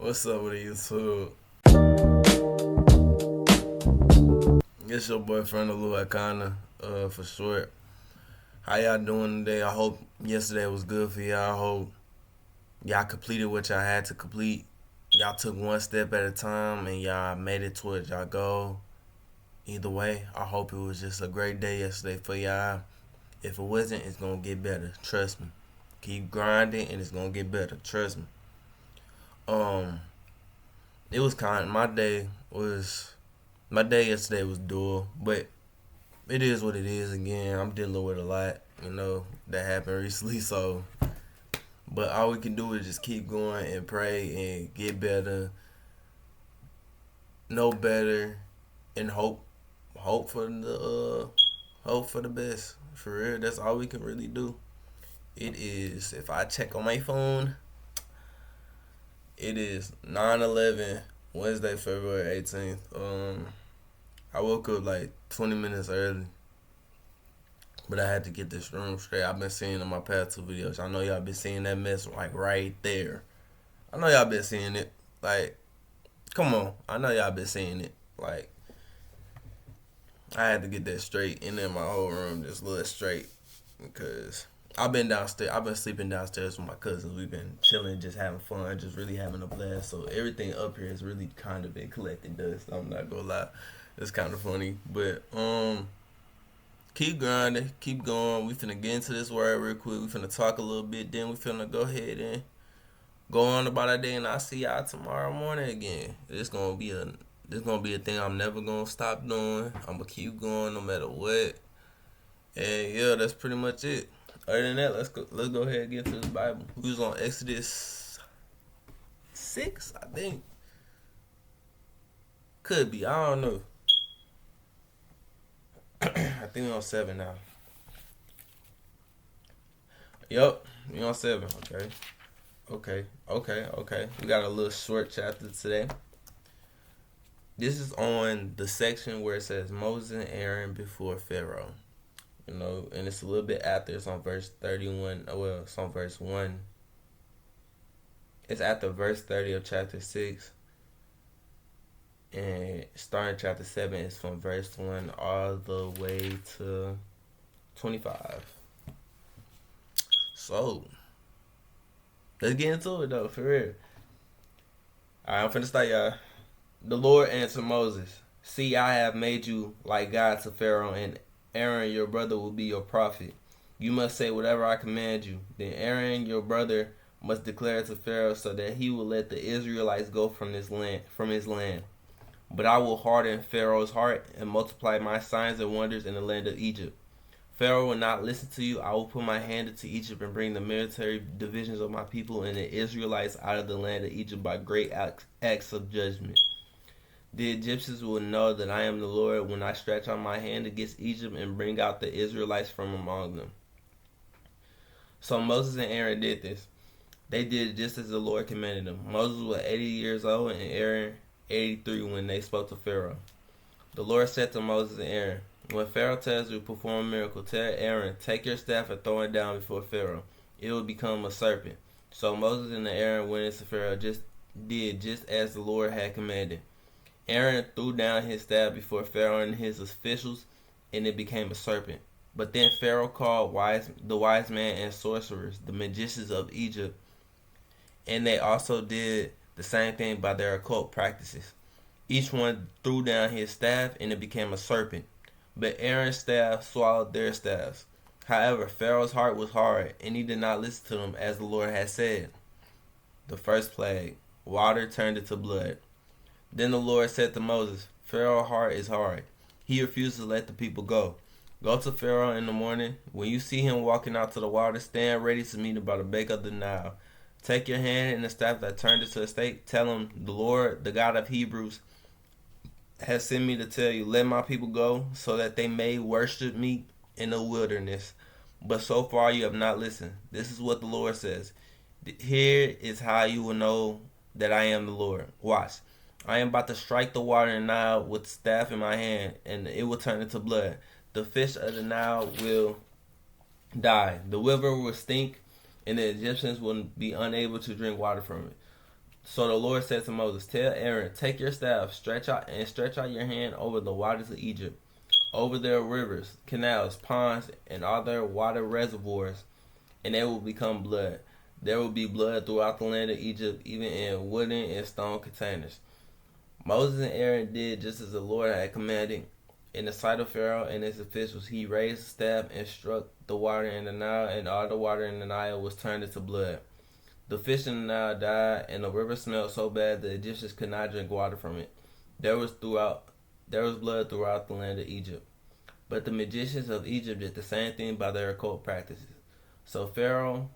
What's up with YouTube? It's your boyfriend, Lou Akana, for short. How y'all doing today? I hope yesterday was good for y'all. I hope y'all completed what y'all had to complete. Y'all took one step at a time and y'all made it towards y'all goal. Either way, I hope it was just a great day yesterday for y'all. If it wasn't, it's gonna get better. Trust me. Keep grinding and it's gonna get better. Trust me. Um, it was my day yesterday was dull, but it is what it is. Again, I'm dealing with a lot, that happened recently. So, but all we can do is just keep going and pray and get better, know better, and hope for the best. For real, that's all we can really do. It is. If I check on my phone, it is 9/11, Wednesday, February 18th. I woke up like 20 minutes early, but I had to get this room straight. I've been seeing in my past two videos. I know y'all been seeing that mess like right there. I know y'all been seeing it. Like, come on. I know y'all been seeing it. Like, I had to get that straight, and then my whole room just looked straight because I've been downstairs. I've been sleeping downstairs with my cousins. We've been chilling, just having fun, just really having a blast. So everything up here has really kind of been collecting dust. I'm not gonna lie, it's kind of funny, but keep grinding, keep going. We finna get into this word real quick. We finna talk a little bit, then we finna go ahead and go on about our day, and I'll see y'all tomorrow morning again. This gonna be a thing I'm never gonna stop doing. I'm gonna keep going no matter what. And yeah, that's pretty much it. Other than that, let's go ahead and get to the Bible. We was on Exodus 6, I think. Could be, I don't know. I think we're on 7 now. Yup, we on 7. Okay. We got a little short chapter today. This is on the section where it says Moses and Aaron before Pharaoh. And it's a little bit after. It's on verse 31. Well, it's on verse 1. It's after verse 30 of chapter 6. And starting chapter 7 is from verse 1 all the way to 25. So, let's get into it though, for real. Alright, I'm finna start, y'all. The Lord answered Moses, "See, I have made you like God to Pharaoh, and Aaron your brother will be your prophet. You must say whatever I command you. Then Aaron your brother must declare it to Pharaoh so that he will let the Israelites go from his land. But I will harden Pharaoh's heart and multiply my signs and wonders in the land of Egypt. Pharaoh will not listen to you. I will put my hand into Egypt and bring the military divisions of my people and the Israelites out of the land of Egypt by great acts of judgment. The Egyptians will know that I am the Lord when I stretch out my hand against Egypt and bring out the Israelites from among them." So Moses and Aaron did this. They did just as the Lord commanded them. Moses was 80 years old and Aaron 83 when they spoke to Pharaoh. The Lord said to Moses and Aaron, "When Pharaoh tells you to perform a miracle, tell Aaron, take your staff and throw it down before Pharaoh. It will become a serpent." So Moses and Aaron went into Pharaoh just as the Lord had commanded. Aaron threw down his staff before Pharaoh and his officials, and it became a serpent. But then Pharaoh called the wise men and sorcerers, the magicians of Egypt, and they also did the same thing by their occult practices. Each one threw down his staff, and it became a serpent. But Aaron's staff swallowed their staffs. However, Pharaoh's heart was hard, and he did not listen to them as the Lord had said. The first plague, water turned into blood. Then the Lord said to Moses, "Pharaoh's heart is hard. He refuses to let the people go. Go to Pharaoh in the morning. When you see him walking out to the water, stand ready to meet him by the bank of the Nile. Take your hand and the staff that turned into a snake. Tell him, the Lord, the God of Hebrews, has sent me to tell you, let my people go so that they may worship me in the wilderness. But so far you have not listened. This is what the Lord says. Here is how you will know that I am the Lord. Watch. I am about to strike the water in the Nile with the staff in my hand, and it will turn into blood. The fish of the Nile will die. The river will stink, and the Egyptians will be unable to drink water from it. So the Lord said to Moses, "Tell Aaron, take your staff, stretch out your hand over the waters of Egypt, over their rivers, canals, ponds, and all their water reservoirs, and they will become blood. There will be blood throughout the land of Egypt, even in wooden and stone containers." Moses and Aaron did just as the Lord had commanded. In the sight of Pharaoh and his officials, he raised the staff and struck the water in the Nile, and all the water in the Nile was turned into blood. The fish in the Nile died, and the river smelled so bad the Egyptians could not drink water from it. There was blood throughout the land of Egypt. But the magicians of Egypt did the same thing by their occult practices. So Pharaoh's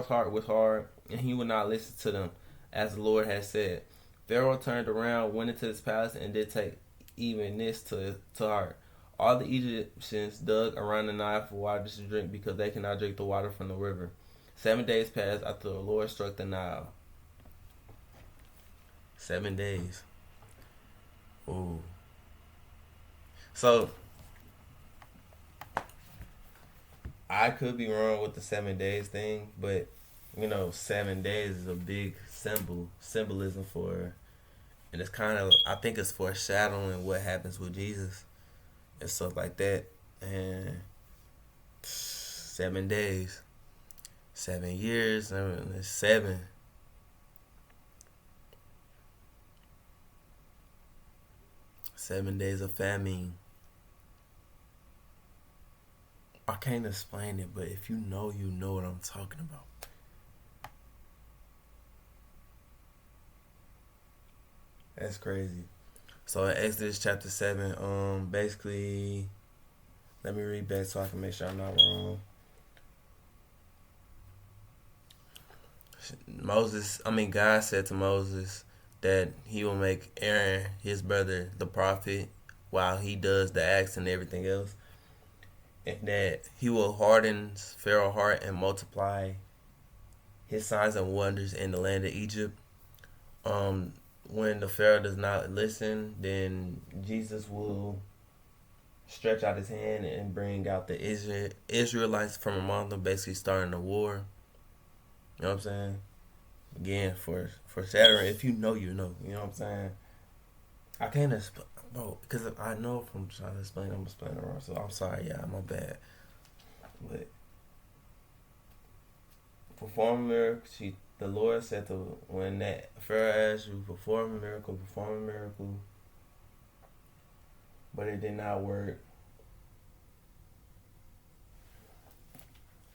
heart was hard, and he would not listen to them, as the Lord had said. Pharaoh turned around, went into his palace, and did take even this to heart. All the Egyptians dug around the Nile for water to drink because they could not drink the water from the river. 7 days passed after the Lord struck the Nile. 7 days. Ooh. So, I could be wrong with the 7 days thing, but 7 days is a big symbolism for, and it's kind of, I think it's foreshadowing what happens with Jesus and stuff like that. And 7 days, 7 years, it's 7 days of famine. I can't explain it, but if you know what I'm talking about. That's crazy. So in Exodus chapter 7, basically, let me read back so I can make sure I'm not wrong. God said to Moses that he will make Aaron, his brother, the prophet, while he does the acts and everything else. And that he will harden Pharaoh's heart and multiply his signs and wonders in the land of Egypt. When the Pharaoh does not listen, then Jesus will stretch out his hand and bring out the Israelites from among them, basically starting a war. You know what I'm saying? Again, for shattering, if you know, you know. You know what I'm saying? I can't explain, bro, because I know if I'm trying to explain, I'm explaining it wrong. So I'm sorry, yeah, my bad. But perform a miracle. The Lord said to, when that Pharaoh asked you, perform a miracle. But it did not work.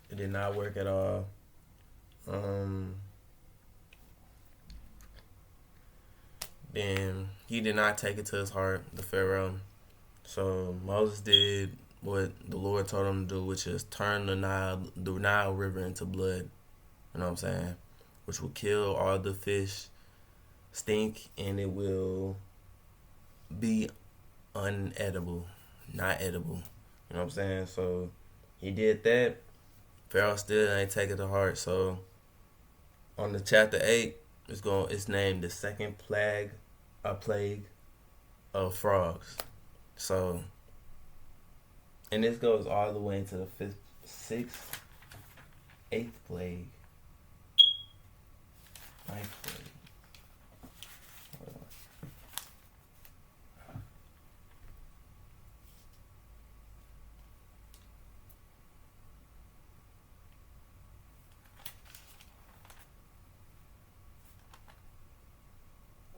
It did not work at all. Then he did not take it to his heart, the Pharaoh. So Moses did what the Lord told him to do, which is turn the Nile River into blood. You know what I'm saying? Which will kill all the fish, stink, and it will be unedible, not edible. You know what I'm saying? So he did that. Pharaoh still ain't take it to heart. So on the chapter 8, it's named the second plague of frogs. So, and this goes all the way into the 5th, 6th, 8th plague, 9th plague.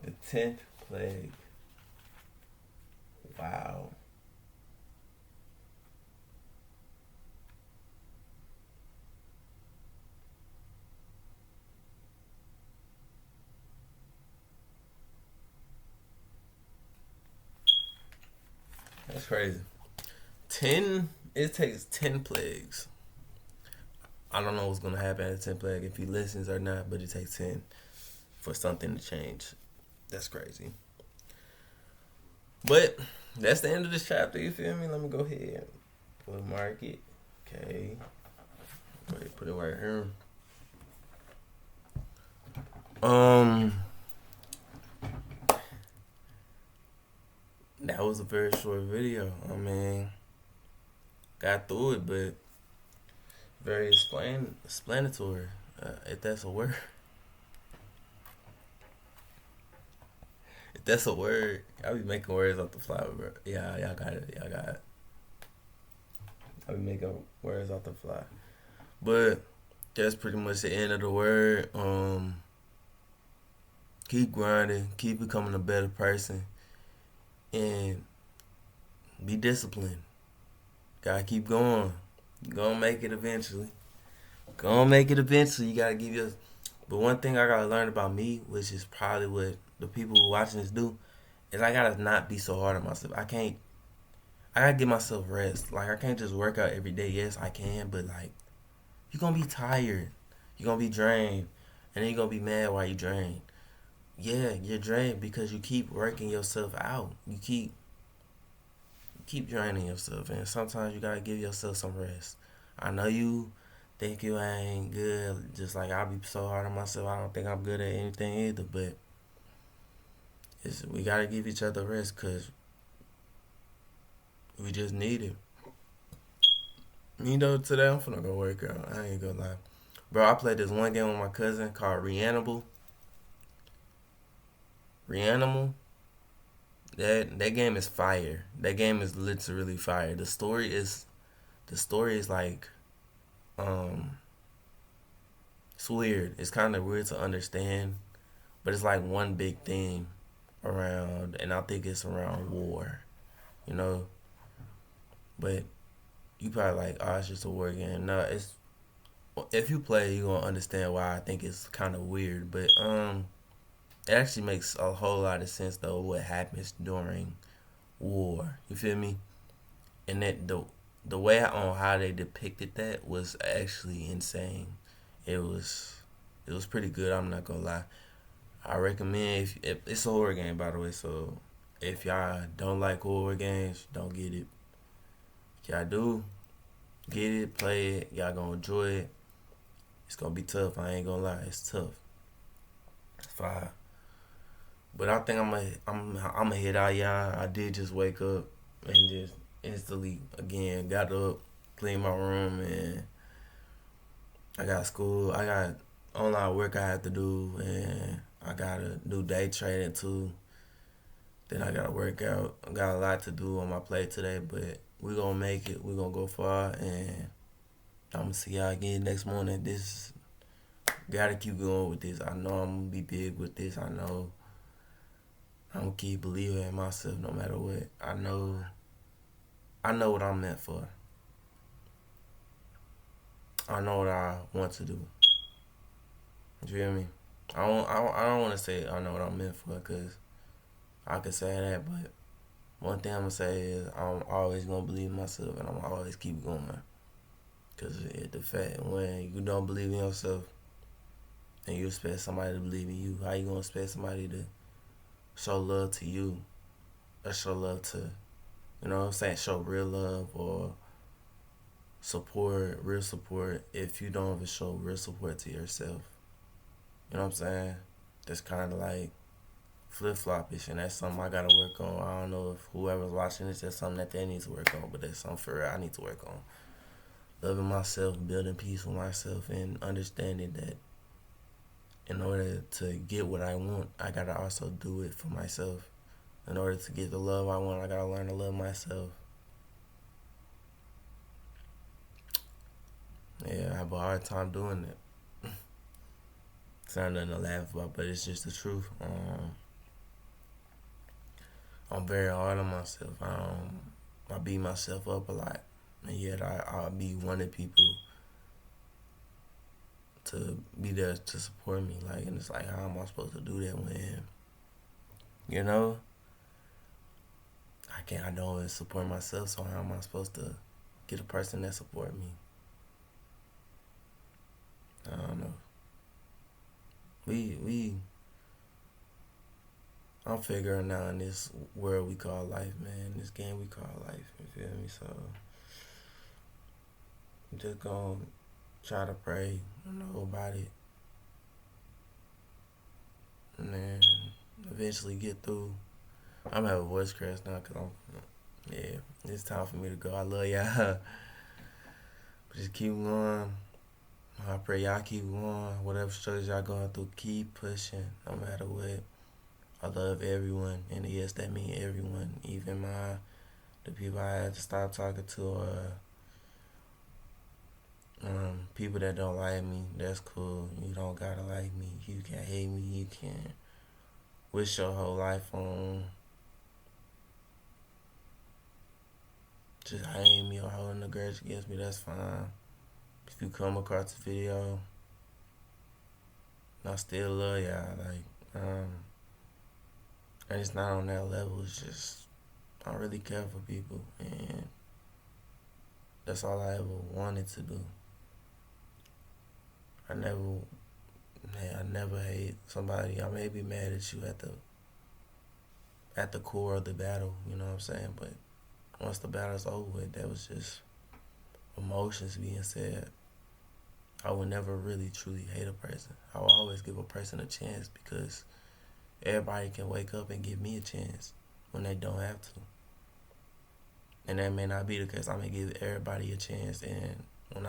The 10th plague. Wow. That's crazy. It takes 10 plagues. I don't know what's going to happen at the 10th plague, if he listens or not, but it takes 10 for something to change. That's crazy. But that's the end of this chapter, you feel me? Let me go ahead and mark it. Okay. Go ahead and put it right here. That was a very short video. I mean, got through it, but very explanatory, if that's a word. That's a word. I be making words off the fly, bro. Yeah, y'all got it. Y'all got it. I be making words off the fly. But that's pretty much the end of the word. Keep grinding, keep becoming a better person, and be disciplined. Gotta keep going. You gonna make it eventually. Gonna make it eventually. You gotta give your. But one thing I gotta learn about me, which is probably what the people who watching this do, is I gotta not be so hard on myself. I can't. I gotta give myself rest. Like I can't just work out every day. Yes, I can, but like you're gonna be tired. You're gonna be drained, and then you're gonna be mad while you drained. Yeah, you're drained because you keep working yourself out. You keep draining yourself, and sometimes you gotta give yourself some rest. I know you think you ain't good, just like I be so hard on myself. I don't think I'm good at anything either, but we gotta give each other rest because we just need it. You know, today I'm finna go work out. I ain't gonna lie, bro. I played this one game with my cousin called Reanimal. Reanimal. That game is fire. That game is literally fire. The story is like um it's weird. It's kind of weird to understand, but it's like one big theme around, and I think it's around war. You know, but you probably like, oh, it's just a war game. No, it's if you play, you gonna understand why I think it's kind of weird. But it actually makes a whole lot of sense though what happens during war. You feel me? And that the way on how they depicted that was actually insane. It was pretty good. I'm not gonna lie. I recommend if it's a horror game by the way. So if y'all don't like horror games, don't get it. If y'all do, get it, play it. Y'all gonna enjoy it. It's gonna be tough. I ain't gonna lie. It's tough. It's fine. But I think I'm gonna hit out y'all. I did just wake up and just instantly again got up, cleaned my room, and I got school. I got online work I have to do, and I gotta do day trading too. Then I gotta work out. I got a lot to do on my plate today, but we gonna make it. We gonna go far, and I'm gonna see y'all again next morning. This gotta keep going with this. I know I'm gonna be big with this. I know I'm gonna keep believing in myself no matter what. I know what I'm meant for. I know what I want to do. You feel me? I don't want to say I know what I'm meant for because I could say that, but one thing I'm gonna say is I'm always gonna believe in myself and I'm always keep going. Cause the fact when you don't believe in yourself and you expect somebody to believe in you, how you gonna expect somebody to show love to you or show love to, you know what I'm saying, show real love or support, real support if you don't even show real support to yourself. You know what I'm saying? That's kind of like flip floppish, and that's something I gotta work on. I don't know if whoever's watching this, that's something that they need to work on, but that's something for real I need to work on. Loving myself, building peace with myself, and understanding that in order to get what I want, I gotta also do it for myself. In order to get the love I want, I gotta learn to love myself. Yeah, I have a hard time doing it. It's not nothing to laugh about, but it's just the truth. I'm very hard on myself. I beat myself up a lot, and yet I be wanting people to be there to support me. Like, and it's like, how am I supposed to do that when you know I can't? I don't even support myself. So how am I supposed to get a person that support me? I don't know. We I'm figuring out in this world we call life, man. This game we call life. You feel me? So I'm just gonna try to pray, know about it, and then eventually get through. I'm having a voice crash now because yeah, it's time for me to go. I love y'all. Just keep going. I pray y'all keep going. Whatever struggles y'all going through, keep pushing no matter what. I love everyone, and yes, that means everyone, even the people I had to stop talking to, or people that don't like me. That's cool. You don't gotta like me. You can hate me. You can wish your whole life on just hating me or holding a grudge against me. That's fine. If you come across the video, I still love y'all. And it's not on that level. It's just I really care for people, and that's all I ever wanted to do. I never hate somebody. I may be mad at you at the core of the battle. You know what I'm saying? But once the battle's over with, that was just emotions being said. I would never really truly hate a person. I will always give a person a chance, because everybody can wake up and give me a chance when they don't have to. And that may not be the case. I'm gonna give everybody a chance, and when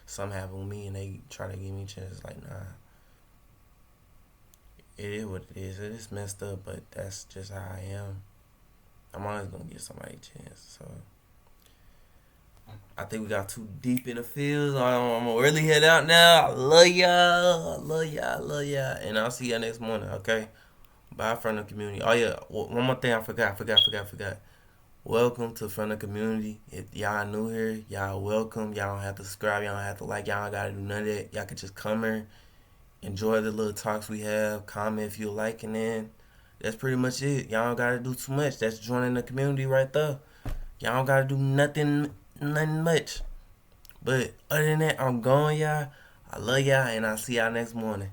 something happen with me and they try to give me a chance, it's like, nah. It is what it is. It is messed up, but that's just how I am. I'm always gonna give somebody a chance. So I think we got too deep in the field. I'm gonna really head out now. I love y'all. I love y'all. I love y'all. And I'll see y'all next morning, okay? Bye, Front of Community. Oh, yeah. One more thing I forgot. Welcome to Front of Community. If y'all new here, y'all welcome. Y'all don't have to subscribe. Y'all don't have to like. Y'all don't gotta do none of that. Y'all can just come here, enjoy the little talks we have, comment if you like, and then that's pretty much it. Y'all don't gotta do too much. That's joining the community right there. Y'all don't gotta do nothing much. But other than that, I'm going, y'all. I love y'all, and I'll see y'all next morning.